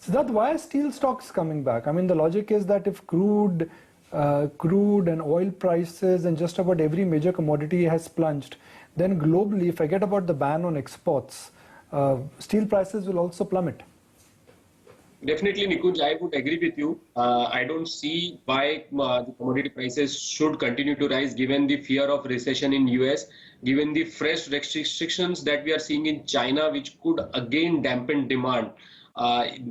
So that why are steel stocks coming back? I mean, the logic is that if crude and oil prices and just about every major commodity has plunged, then globally, forget about the ban on exports, steel prices will also plummet. Definitely, Nikunj, I would agree with you. I don't see why the commodity prices should continue to rise given the fear of recession in US, given the fresh restrictions that we are seeing in China, which could again dampen demand.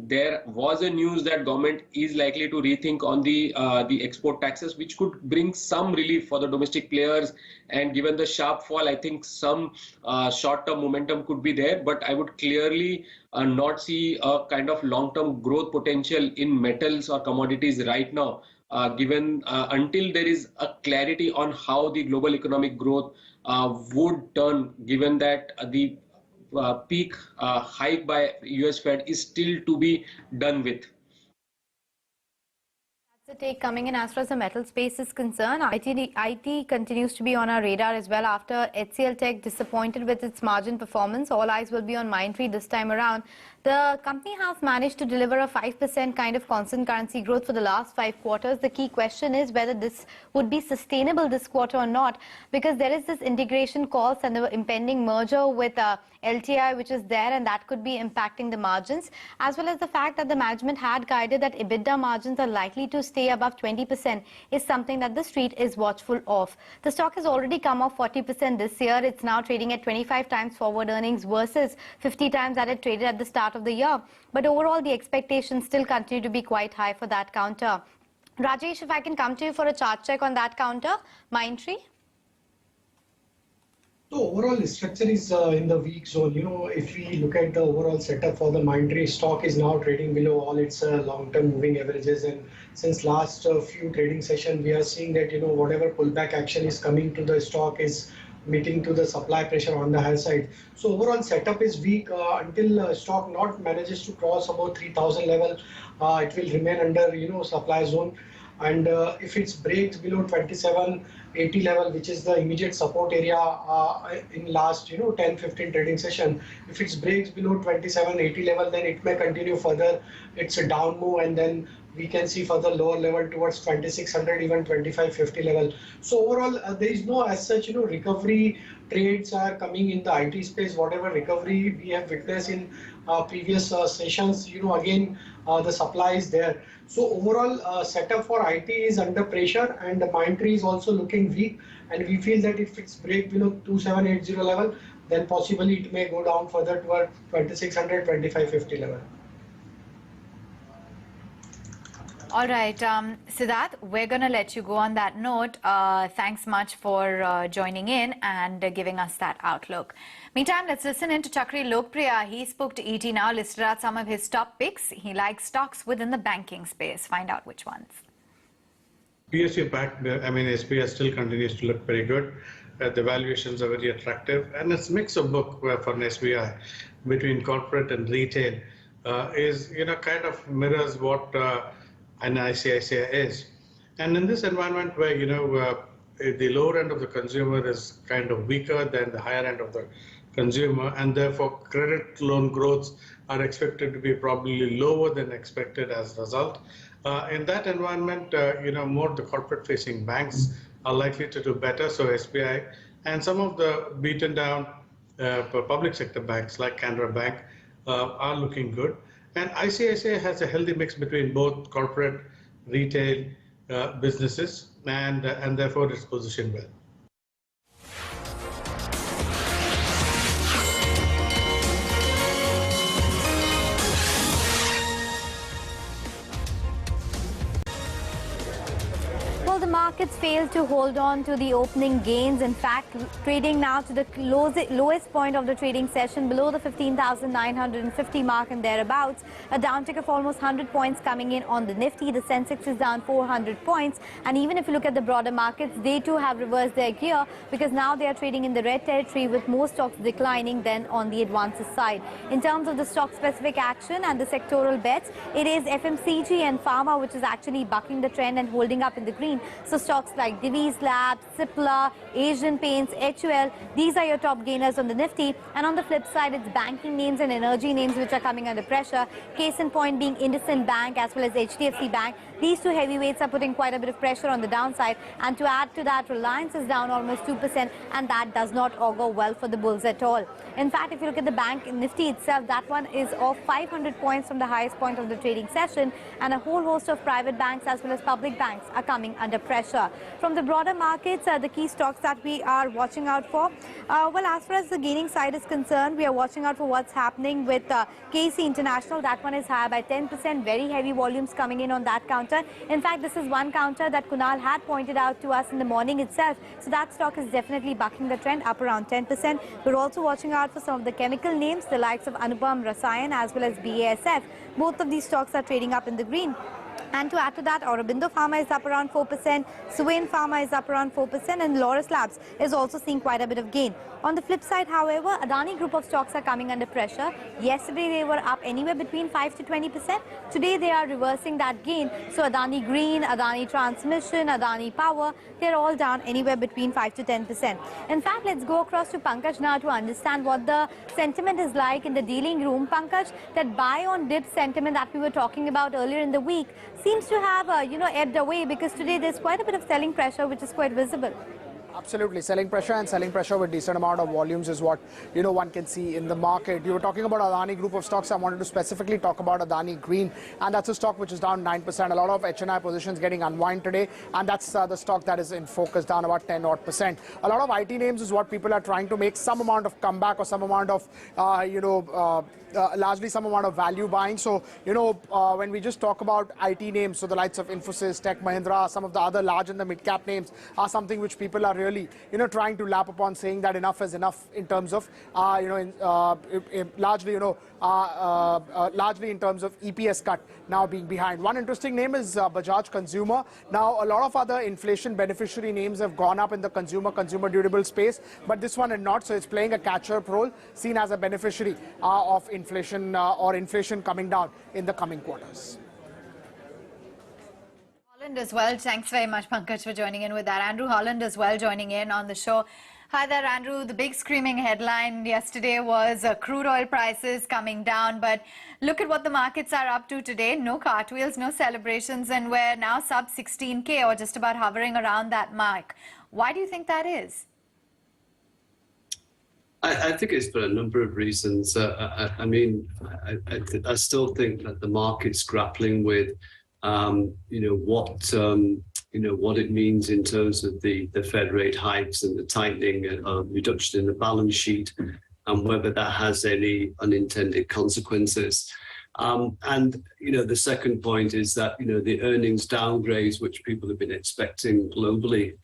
There was a news that government is likely to rethink on the export taxes, which could bring some relief for the domestic players. And given the sharp fall, I think some short-term momentum could be there. But I would clearly not see a kind of long-term growth potential in metals or commodities right now, given until there is a clarity on how the global economic growth would turn, given that the peak hike by US Fed is still to be done with. The take coming in as far as the metal space is concerned. IT continues to be on our radar as well after HCL Tech disappointed with its margin performance. All eyes will be on Mindtree this time around. The company has managed to deliver a 5% kind of constant currency growth for the last 5 quarters. The key question is whether this would be sustainable this quarter or not, because there is this integration cost and the impending merger with LTI which is there, and that could be impacting the margins, as well as the fact that the management had guided that EBITDA margins are likely to stay above 20% is something that the street is watchful of. The stock has already come off 40% this year. It's now trading at 25 times forward earnings versus 50 times that it traded at the start of the year. But overall, the expectations still continue to be quite high for that counter. Rajesh, if I can come to you for a chart check on that counter, Mindtree. So overall, the structure is in the weak zone. If we look at the overall setup for the Mindtree, stock is now trading below all its long-term moving averages. And since last few trading sessions, we are seeing that whatever pullback action is coming to the stock is meeting to the supply pressure on the higher side. So overall setup is weak until stock not manages to cross about 3,000 level. It will remain under supply zone. And if it breaks below 2780 level, which is the immediate support area in last 10-15 trading session, if it breaks below 2780 level, then it may continue further. It's a down move, and then we can see further lower level towards 2600, even 2550 level. So overall, there is no as such recovery trades are coming in the IT space. Whatever recovery we have witnessed in previous sessions, again the supply is there. So overall setup for IT is under pressure, and the Mindtree is also looking weak, and we feel that if it's break below 2780 level, then possibly it may go down further toward 2600, 2550 level. All right, Siddharth, we're going to let you go on that note. Thanks much for joining in and giving us that outlook. Meantime, let's listen in to Chakri Lokpriya. He spoke to ET Now, listed out some of his top picks. He likes stocks within the banking space. Find out which ones. PSU backed, SBI still continues to look very good. The valuations are very attractive, and its mix of book for an SBI between corporate and retail is kind of mirrors what an ICICI is. And in this environment where the lower end of the consumer is kind of weaker than the higher end of the consumer, and therefore credit loan growths are expected to be probably lower than expected as a result. In that environment, more the corporate facing banks are likely to do better. So SBI and some of the beaten down public sector banks like Canara Bank are looking good. And ICICI has a healthy mix between both corporate, retail businesses, and therefore it's positioned well. Well, the markets failed to hold on to the opening gains. In fact, trading now to the lowest point of the trading session, below the 15,950 mark and thereabouts. A downtick of almost 100 points coming in on the Nifty. The Sensex is down 400 points. And even if you look at the broader markets, they too have reversed their gear, because now they are trading in the red territory, with more stocks declining than on the advances side. In terms of the stock-specific action and the sectoral bets, it is FMCG and pharma which is actually bucking the trend and holding up in the green. So stocks like Divi's Labs, Cipla, Asian Paints, HUL, these are your top gainers on the Nifty. And on the flip side, it's banking names and energy names which are coming under pressure. Case in point being IndusInd Bank as well as HDFC Bank. These two heavyweights are putting quite a bit of pressure on the downside. And to add to that, Reliance is down almost 2%, and that does not augur well for the bulls at all. In fact, if you look at the bank Nifty itself, that one is off 500 points from the highest point of the trading session, and a whole host of private banks as well as public banks are coming under pressure. From the broader markets, the key stocks that we are watching out for, well, as far as the gaining side is concerned, we are watching out for what's happening with KC International. That one is higher by 10%, very heavy volumes coming in on that counter. In fact, this is one counter that Kunal had pointed out to us in the morning itself. So that stock is definitely bucking the trend, up around 10%. We're also watching out for some of the chemical names, the likes of Anupam Rasayan as well as BASF. Both of these stocks are trading up in the green. And to add to that, Aurobindo Pharma is up around 4%, Suven Pharma is up around 4%, and Laurus Labs is also seeing quite a bit of gain. On the flip side, however, Adani group of stocks are coming under pressure. Yesterday, they were up anywhere between 5 to 20%. Today, they are reversing that gain. So Adani Green, Adani Transmission, Adani Power, they're all down anywhere between 5 to 10%. In fact, let's go across to Pankaj now to understand what the sentiment is like in the dealing room. Pankaj, that buy on dip sentiment that we were talking about earlier in the week seems to have, ebbed away, because today there's quite a bit of selling pressure, which is quite visible. Absolutely. Selling pressure with decent amount of volumes is what, one can see in the market. You were talking about Adani group of stocks. I wanted to specifically talk about Adani Green, and that's a stock which is down 9%. A lot of HNI positions getting unwind today, and that's the stock that is in focus, down about 10-odd%. A lot of IT names is what people are trying to make some amount of comeback or some amount of, largely some amount of value buying. So, when we just talk about IT names, so the likes of Infosys, Tech Mahindra, some of the other large and the mid-cap names are something which people are really, trying to lap upon, saying that enough is enough in terms of, largely in terms of EPS cut now being behind. One interesting name is Bajaj Consumer. Now, a lot of other inflation beneficiary names have gone up in the consumer durable space, but this one had not, so it's playing a catch-up role, seen as a beneficiary of inflation or inflation coming down in the coming quarters. Holland as well. Thanks very much, Pankaj, for joining in with that. Andrew Holland as well joining in on the show. Hi there, Andrew. The big screaming headline yesterday was crude oil prices coming down, but look at what the markets are up to today. No cartwheels, no celebrations, and we're now sub 16K, or just about hovering around that mark. Why do you think that is? I think it's for a number of reasons. I still think that the market's grappling with, what it means in terms of the Fed rate hikes and the tightening reduction in the balance sheet, and whether that has any unintended consequences. The second point is that, the earnings downgrades, which people have been expecting globally,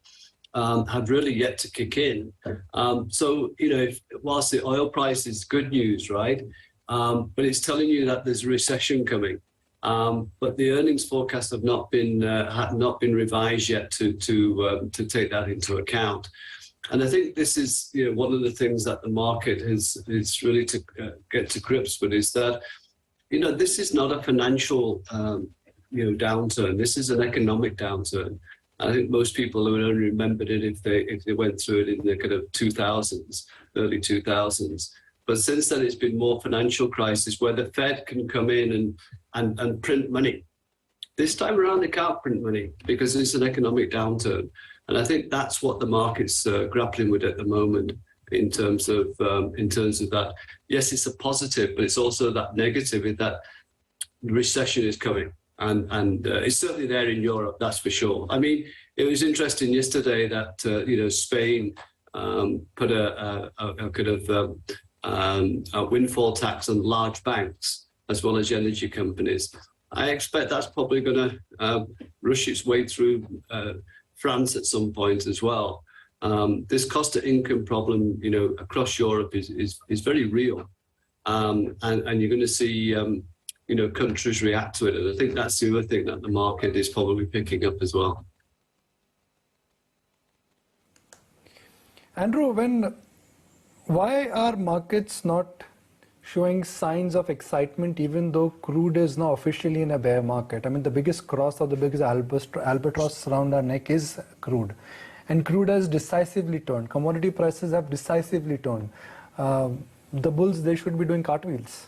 have really yet to kick in. Whilst the oil price is good news, right? But it's telling you that there's a recession coming. But the earnings forecasts have not been revised yet to take that into account. And I think this is one of the things that the market is really to get to grips with, is that this is not a financial downturn. This is an economic downturn. I think most people would only remembered it if they went through it in the kind of 2000s, early 2000s. But since then, it's been more financial crisis where the Fed can come in and print money. This time around, they can't print money because it's an economic downturn. And I think that's what the market's grappling with at the moment in terms of that. Yes, it's a positive, but it's also that negative in that recession is coming. And it's certainly there in Europe, that's for sure. I mean, it was interesting yesterday that Spain put a kind of a windfall tax on large banks as well as energy companies. I expect that's probably going to rush its way through France at some point as well. This cost-to-income problem, across Europe is very real, and you're going to see. Countries react to it. And I think that's the other thing that the market is probably picking up as well. Andrew, why are markets not showing signs of excitement, even though crude is now officially in a bear market. I mean, the biggest cross or the biggest albatross around our neck is crude. And crude has decisively turned. Commodity prices have decisively turned. The bulls, they should be doing cartwheels.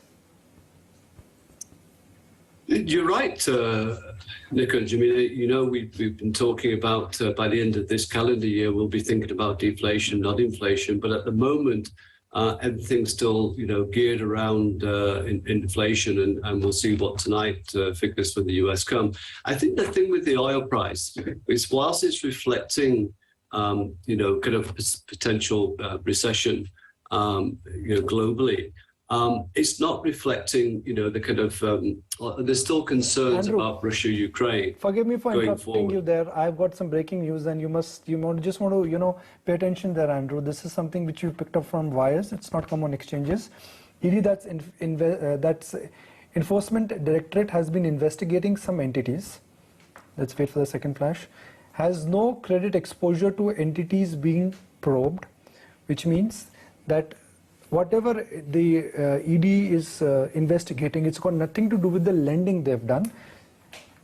You're right, Nikunj. I mean, you know, we've been talking about by the end of this calendar year, we'll be thinking about deflation, not inflation. But at the moment, everything's still, you know, geared around inflation, and we'll see what tonight figures for the US come. I think the thing with the oil price is, whilst it's reflecting, you know, kind of potential recession, you know, globally, it's not reflecting, you know, the kind of, there's still concerns Andrew, about Russia, Ukraine. Forgive me for interrupting forward. you there. I've got some breaking news, and you just want to, you know, pay attention there, Andrew. This is something which you picked up from wires. It's not come on exchanges. ED, that's Enforcement Directorate has been investigating some entities. Let's wait for the second flash. Has no credit exposure to entities being probed, which means that whatever the ED is investigating, it's got nothing to do with the lending they've done.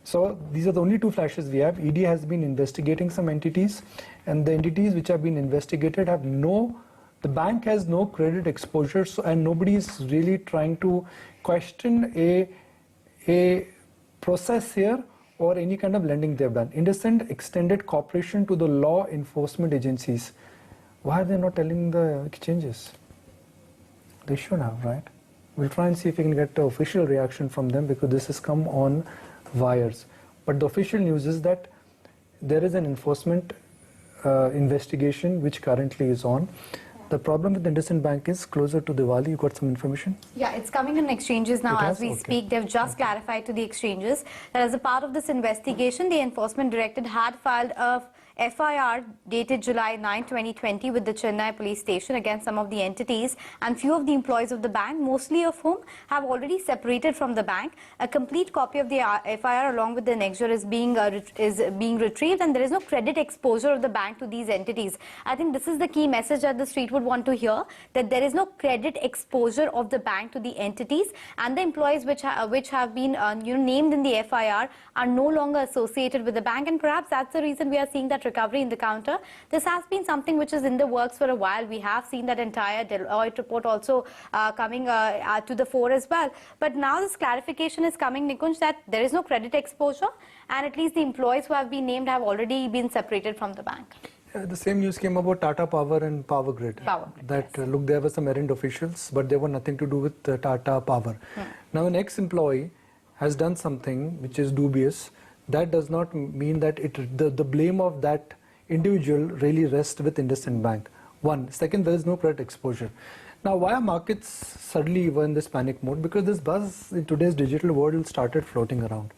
So these are the only two flashes we have. ED has been investigating some entities, and the entities which have been investigated have the bank has no credit exposure, so, and nobody is really trying to question a process here or any kind of lending they've done. IndusInd extended cooperation to the law enforcement agencies. Why are they not telling the exchanges? They should have, right? We'll try and see if we can get an official reaction from them, because this has come on wires. But the official news is that there is an enforcement investigation which currently is on. The problem with the IndusInd Bank is closer to Diwali. You got some information? Yeah, it's coming in exchanges now as we speak. They've just clarified to the exchanges that as a part of this investigation, the Enforcement Directorate had filed a FIR dated July 9, 2020 with the Chennai police station against some of the entities and few of the employees of the bank, mostly of whom have already separated from the bank. A complete copy of the FIR along with the annexure is being retrieved, and there is no credit exposure of the bank to these entities. I think this is the key message that the street would want to hear, that there is no credit exposure of the bank to the entities, and the employees which have been named in the FIR are no longer associated with the bank, and perhaps that's the reason we are seeing that recovery in the counter. This has been something which is in the works for a while. We have seen that entire Deloitte report also coming to the fore as well. But now this clarification is coming, Nikunj, that there is no credit exposure, and at least the employees who have been named have already been separated from the bank. The same news came about Tata Power and Power Grid. That yes. Look, there were some errand officials, but they were nothing to do with Tata Power. Now, an ex-employee has done something which is dubious. That does not mean that the blame of that individual really rests with IndusInd Bank. One. Second, there is no credit exposure. Now, why are markets suddenly were in this panic mode? Because this buzz in today's digital world started floating around.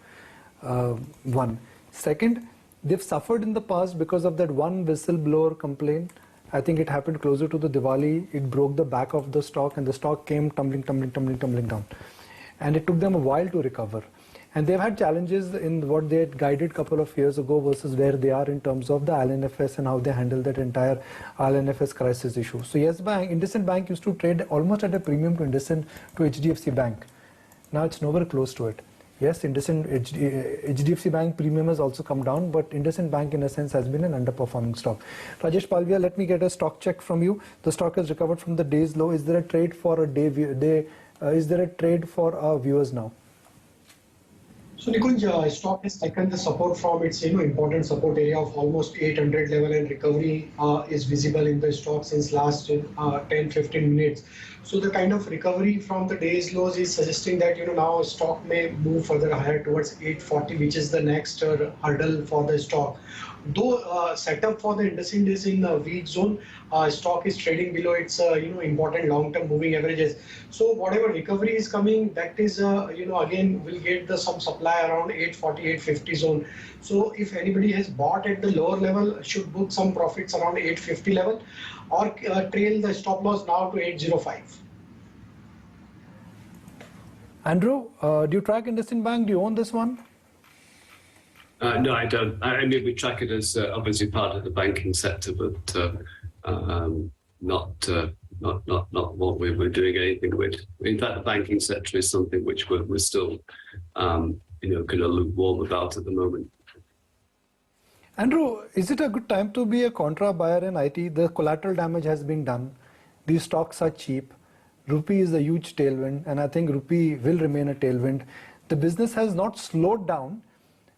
One. Second, they've suffered in the past because of that one whistleblower complaint. I think it happened closer to the Diwali. It broke the back of the stock, and the stock came tumbling down. And it took them a while to recover. And they've had challenges in what they had guided a couple of years ago versus where they are in terms of the IL&FS and how they handle that entire IL&FS crisis issue. So yes, IndusInd Bank used to trade almost at a premium to HDFC Bank. Now it's nowhere close to it. Yes, HDFC Bank premium has also come down, but IndusInd Bank in a sense has been an underperforming stock. Rajesh Palviya, let me get a stock check from you. The stock has recovered from the day's low. Is there a trade for is there a trade for our viewers now? So Nikunj, stock has taken the support from its important support area of almost 800 level, and recovery is visible in the stock since last 10-15 minutes. So the kind of recovery from the day's lows is suggesting that now stock may move further higher towards 840, which is the next hurdle for the stock. Though setup for the IndusInd is in a weak zone, stock is trading below its important long-term moving averages. So whatever recovery is coming, that is again will get some supply around 840, 850 zone. So if anybody has bought at the lower level, should book some profits around 850 level, or trail the stop loss now to 805. Andrew, do you track IndusInd Bank? Do you own this one? No, I don't. I mean, we track it as obviously part of the banking sector, but not not what we're doing anything with. In fact, the banking sector is something which we're still, kind of lukewarm about at the moment. Andrew, is it a good time to be a contra buyer in IT? The collateral damage has been done. These stocks are cheap. Rupee is a huge tailwind, and I think rupee will remain a tailwind. The business has not slowed down,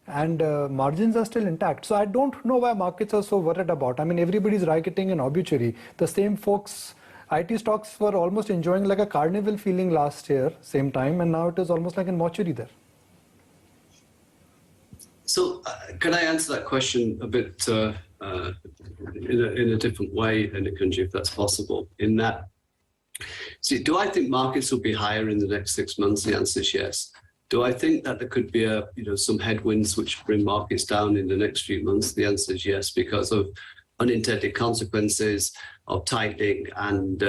and margins are still intact. So I don't know why markets are so worried about. I mean, everybody's writing an obituary. The same folks, IT stocks were almost enjoying like a carnival feeling last year, same time, and now it is almost like a mortuary there. So can I answer that question a bit in a different way, Nikunj, if that's possible? In that, see, do I think markets will be higher in the next 6 months? The answer is yes. Do I think that there could be some headwinds which bring markets down in the next few months? The answer is yes, because of unintended consequences of tightening and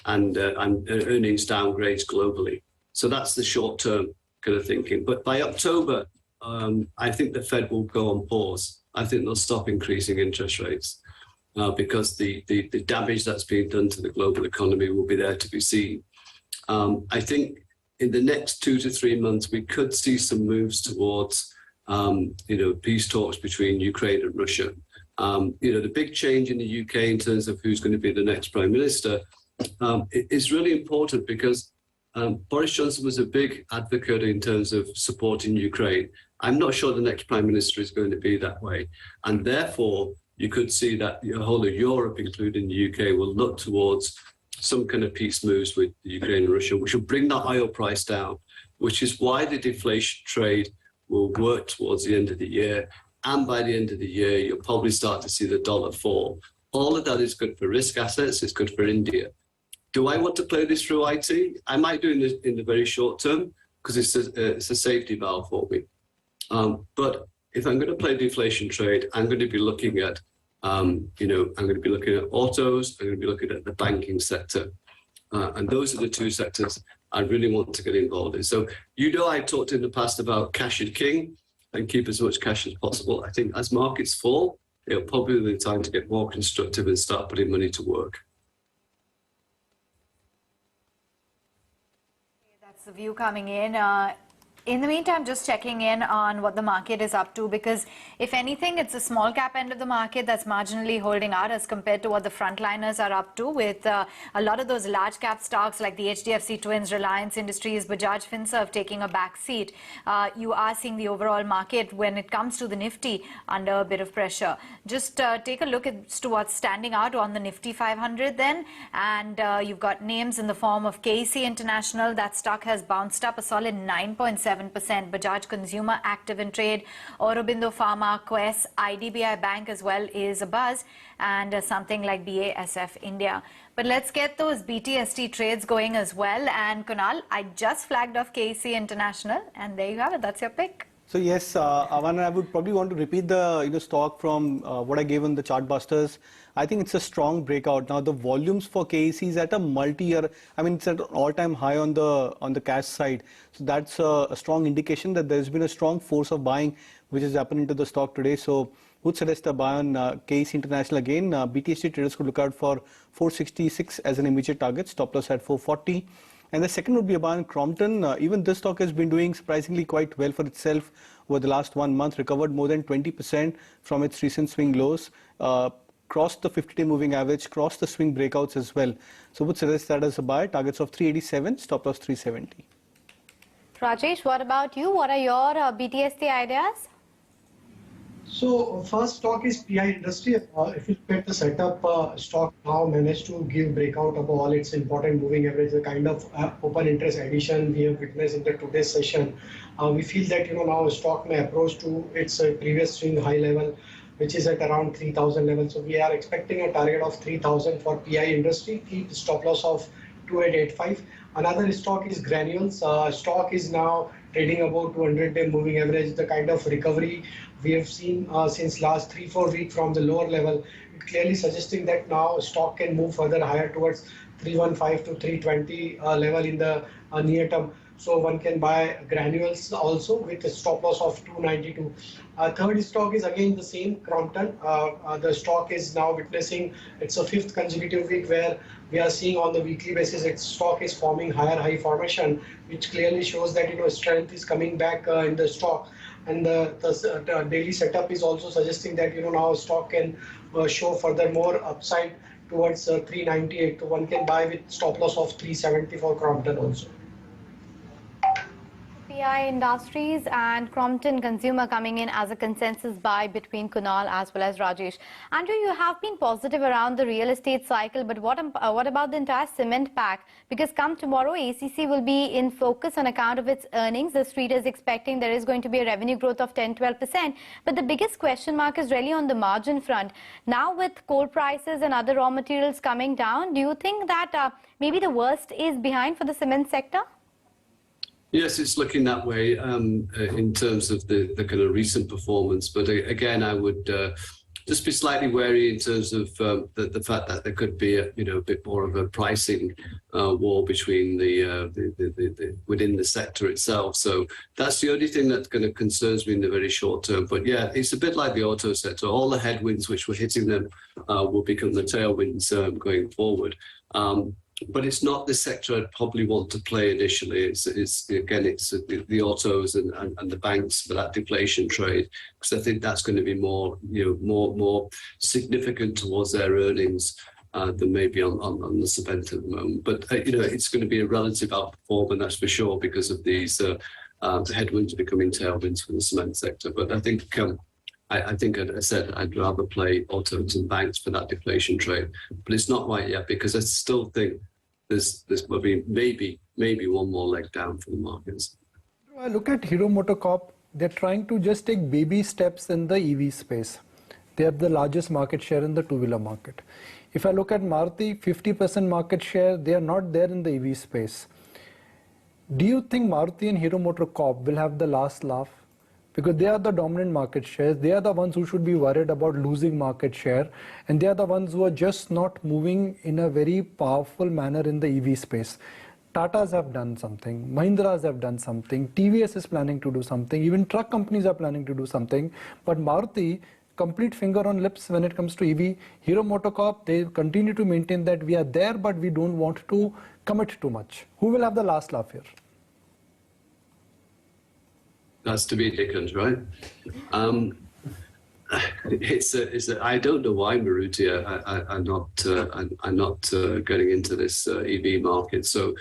earnings downgrades globally. So that's the short term kind of thinking. But by October, I think the Fed will go on pause. I think they'll stop increasing interest rates because the damage that's being done to the global economy will be there to be seen. I think in the next 2 to 3 months, we could see some moves towards, peace talks between Ukraine and Russia. The big change in the UK in terms of who's going to be the next prime minister is really important because Boris Johnson was a big advocate in terms of supporting Ukraine. I'm not sure the next prime minister is going to be that way. And therefore, you could see that the whole of Europe, including the UK, will look towards some kind of peace moves with Ukraine and Russia, which will bring the oil price down, which is why the deflation trade will work towards the end of the year. And by the end of the year, you'll probably start to see the dollar fall. All of that is good for risk assets. It's good for India. Do I want to play this through IT? I might do it in the very short term because it's a safety valve for me. But if I'm going to play deflation trade, I'm going to be looking at, I'm going to be looking at autos. I'm going to be looking at the banking sector, and those are the two sectors I really want to get involved in. So I talked in the past about cash is king and keep as much cash as possible. I think as markets fall, it'll probably be the time to get more constructive and start putting money to work. That's the view coming in. In the meantime, just checking in on what the market is up to, because if anything, it's a small cap end of the market that's marginally holding out as compared to what the frontliners are up to, with a lot of those large cap stocks like the HDFC Twins, Reliance Industries, Bajaj Finserv taking a back seat. You are seeing the overall market when it comes to the Nifty under a bit of pressure. Just take a look as to what's standing out on the Nifty 500 then, and you've got names in the form of KC International. That stock has bounced up a solid 9.7%. Bajaj Consumer active in trade. Aurobindo Pharma, Quess, IDBI Bank as well is a buzz, and something like BASF India. But let's get those BTST trades going as well. And Kunal, I just flagged off KC International, and there you have it. That's your pick. So yes, Avan, I would probably want to repeat the stock from what I gave on the chart busters. I think it's a strong breakout. Now the volumes for KEC is at a multi-year. I mean, it's at an all-time high on the cash side. So that's a strong indication that there's been a strong force of buying which is happening to the stock today. So would suggest a buy on KEC International again. BTST traders could look out for 466 as an immediate target. Stop loss at 440. And the second would be a buy on Crompton. Even this stock has been doing surprisingly quite well for itself over the last 1 month, recovered more than 20% from its recent swing lows, crossed the 50-day moving average, crossed the swing breakouts as well. So would suggest that as a buy, targets of 387, stop loss 370. Rajesh, what about you? What are your BTST ideas? So first stock is PI Industry. If you look at the setup, stock now managed to give breakout of all its important moving average, the kind of open interest addition we have witnessed in the today's session. We feel that now stock may approach to its previous swing high level, which is at around 3,000 level. So we are expecting a target of 3,000 for PI Industry. Keep stop loss of 2885. Another stock is Granules. Stock is now trading about 200-day moving average. The kind of recovery we have seen since last 3-4 weeks from the lower level, clearly suggesting that now stock can move further higher towards 315 to 320 level in the near term. So one can buy granules also with a stop loss of 292. Third stock is again the same, Crompton. The stock is now witnessing, it's a fifth consecutive week where we are seeing on the weekly basis its stock is forming higher high formation, which clearly shows that strength is coming back in the stock. And the daily setup is also suggesting that now stock can show further more upside towards 398. So one can buy with stop loss of 370 for Crompton also. PI Industries and Crompton Consumer coming in as a consensus buy between Kunal as well as Rajesh. Andrew, you have been positive around the real estate cycle, but what about the entire cement pack? Because come tomorrow, ACC will be in focus on account of its earnings. The street is expecting there is going to be a revenue growth of 10-12%. But the biggest question mark is really on the margin front. Now with coal prices and other raw materials coming down, do you think that maybe the worst is behind for the cement sector? Yes, it's looking that way in terms of the kind of recent performance. But again, I would just be slightly wary in terms of the fact that there could be a bit more of a pricing war between within the sector itself. So that's the only thing that kind of concerns me in the very short term. But yeah, it's a bit like the auto sector. All the headwinds which were hitting them will become the tailwinds going forward. But it's not the sector I'd probably want to play initially. It's the autos and the banks for that deflation trade, because I think that's going to be more significant towards their earnings than maybe on the cement at the moment. But it's going to be a relative outperformance, that's for sure, because of these headwinds becoming tailwinds for the cement sector. But I think. I think, as I said, I'd rather play autos and banks for that deflation trade, but it's not right yet because I still think there's maybe one more leg down for the markets. I look at Hero MotoCorp. They're trying to just take baby steps in the EV space. They have the largest market share in the two-wheeler market. If I look at Maruti, 50% market share, they are not there in the EV space. Do you think Maruti and Hero MotoCorp will have the last laugh? Because they are the dominant market shares. They are the ones who should be worried about losing market share. And they are the ones who are just not moving in a very powerful manner in the EV space. Tatas have done something. Mahindras have done something. TVS is planning to do something. Even truck companies are planning to do something. But Maruti, complete finger on lips when it comes to EV. Hero MotoCorp, they continue to maintain that we are there, but we don't want to commit too much. Who will have the last laugh here? That's to be Dickens, right? I don't know why Maruti are not getting into this EV market. So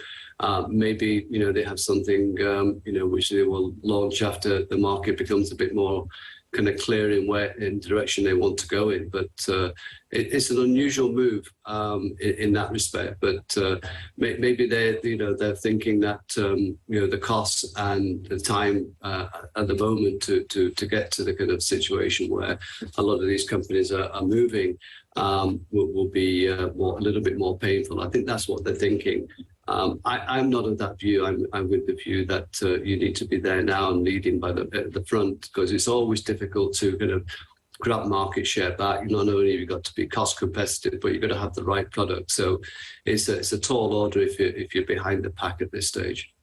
maybe they have something which they will launch after the market becomes a bit more kind of clear in direction they want to go in. But it's an unusual move in that respect. But maybe they're thinking that the costs and the time at the moment to get to the kind of situation where a lot of these companies are moving will be a little bit more painful. I think that's what they're thinking. I'm not of that view. I'm with the view that you need to be there now and leading by the front, because it's always difficult to kind of grab market share back. Not only have you got to be cost competitive, but you've got to have the right product. So it's a tall order if you're behind the pack at this stage.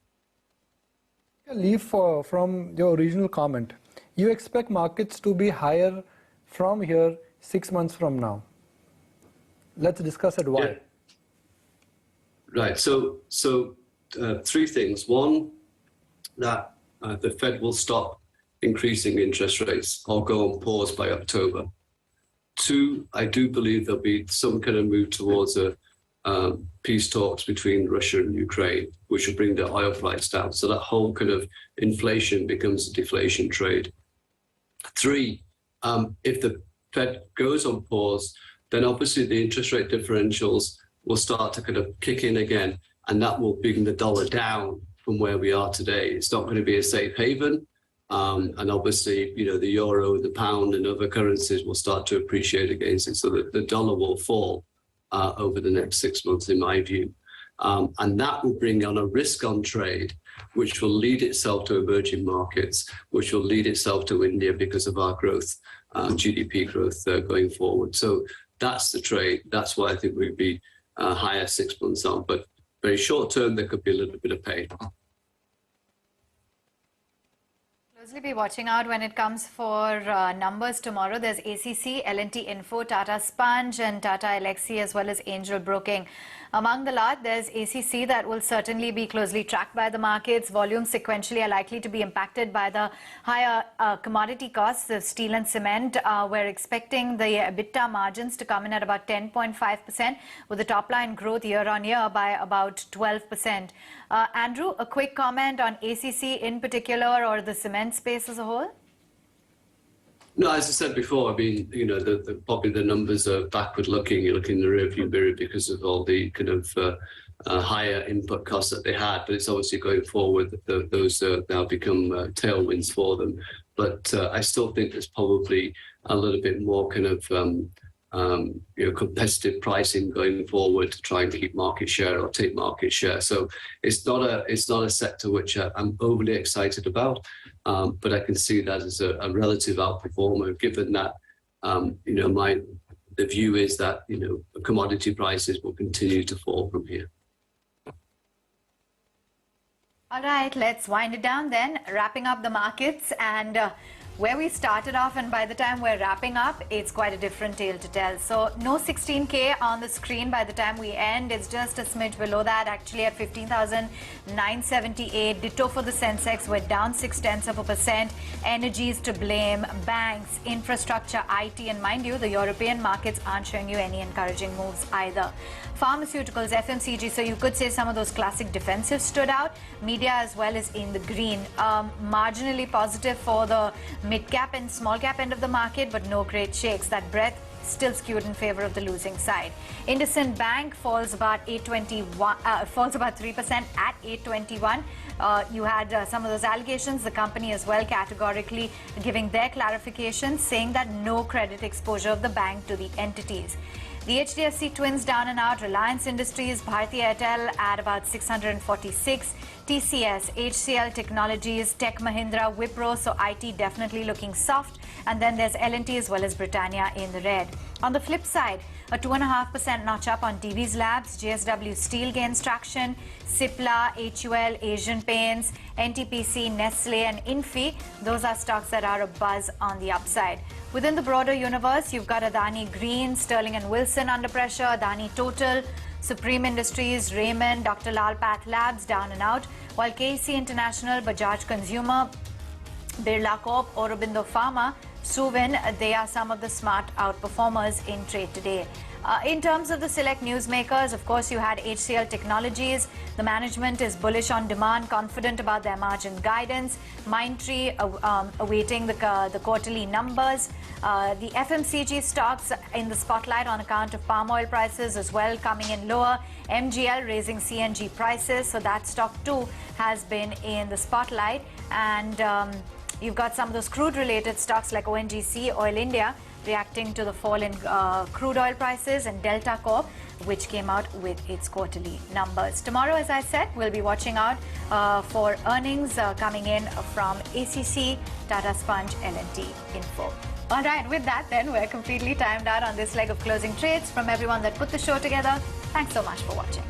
Leave from your original comment. You expect markets to be higher from here 6 months from now. Let's discuss it. Why? Yeah. Right. So three things. One, that the Fed will stop increasing interest rates or go on pause by October. Two, I do believe there'll be some kind of move towards peace talks between Russia and Ukraine, which will bring the oil price down. So that whole kind of inflation becomes a deflation trade. Three, if the Fed goes on pause, then obviously the interest rate differentials will start to kind of kick in again, and that will bring the dollar down from where we are today. It's not going to be a safe haven. And obviously, the euro, the pound and other currencies will start to appreciate against it. So that the dollar will fall over the next 6 months, in my view. And that will bring on a risk on trade, which will lead itself to emerging markets, which will lead itself to India because of our growth, GDP growth going forward. So that's the trade. That's why I think we'd be higher 6 months on. But very short term, there could be a little bit of pain. Closely be watching out when it comes for numbers tomorrow. There's ACC, L&T Info, Tata Sponge and Tata Elxsi as well as Angel Broking. Among the lot, there's ACC that will certainly be closely tracked by the markets. Volumes sequentially are likely to be impacted by the higher commodity costs of steel and cement. We're expecting the EBITDA margins to come in at about 10.5% with the top line growth year on year by about 12%. Andrew, a quick comment on ACC in particular or the cement space as a whole? No, as I said before, I mean, you know, probably the numbers are backward looking. You're looking in the rearview mirror because of all the kind of higher input costs that they had. But it's obviously going forward that those now become tailwinds for them. But I still think there's probably a little bit more kind of you know, competitive pricing going forward to try and keep market share or take market share. So it's not a sector which I'm overly excited about, but I can see that as a relative outperformer, given that you know, the view is that, you know, commodity prices will continue to fall from here. All right, let's wind it down then, wrapping up the markets and where we started off, and by the time we're wrapping up, it's quite a different tale to tell. So no 16K on the screen by the time we end. It's just a smidge below that, actually at 15,978. Ditto for the Sensex. We're down 0.6%. Energies to blame, banks, infrastructure, IT, and mind you, the European markets aren't showing you any encouraging moves either. Pharmaceuticals, FMCG, so you could say some of those classic defensives stood out. Media as well is in the green. Marginally positive for the mid-cap and small-cap end of the market, but no great shakes. That breadth still skewed in favor of the losing side. IndusInd Bank falls about 821, falls about 3% at 821. You had some of those allegations. The company as well categorically giving their clarification, saying that no credit exposure of the bank to the entities. The HDFC twins down and out. Reliance Industries, Bharti Airtel at about 646. TCS, HCL Technologies, Tech Mahindra, Wipro. So IT definitely looking soft. And then there's L&T as well as Britannia in the red. On the flip side, a 2.5% notch up on Divi's Labs. JSW Steel gains traction. Cipla, HUL, Asian Paints, NTPC, Nestle and Infi. Those are stocks that are a buzz on the upside. Within the broader universe, you've got Adani Green, Sterling and Wilson under pressure, Adani Total, Supreme Industries, Raymond, Dr. Lal Path Labs down and out, while KC International, Bajaj Consumer, Birla Corp, Aurobindo Pharma, Suvin, they are some of the smart outperformers in trade today. In terms of the select newsmakers, of course, you had HCL Technologies. The management is bullish on demand, confident about their margin guidance. Mindtree awaiting the quarterly numbers. The FMCG stocks in the spotlight on account of palm oil prices as well coming in lower. MGL raising CNG prices, so that stock too has been in the spotlight. And you've got some of those crude-related stocks like ONGC, Oil India, reacting to the fall in crude oil prices, and Delta Corp, which came out with its quarterly numbers. Tomorrow, as I said, we'll be watching out for earnings coming in from ACC, Tata Sponge, L&T Info. All right, with that then, we're completely timed out on this leg of closing trades. From everyone that put the show together, thanks so much for watching.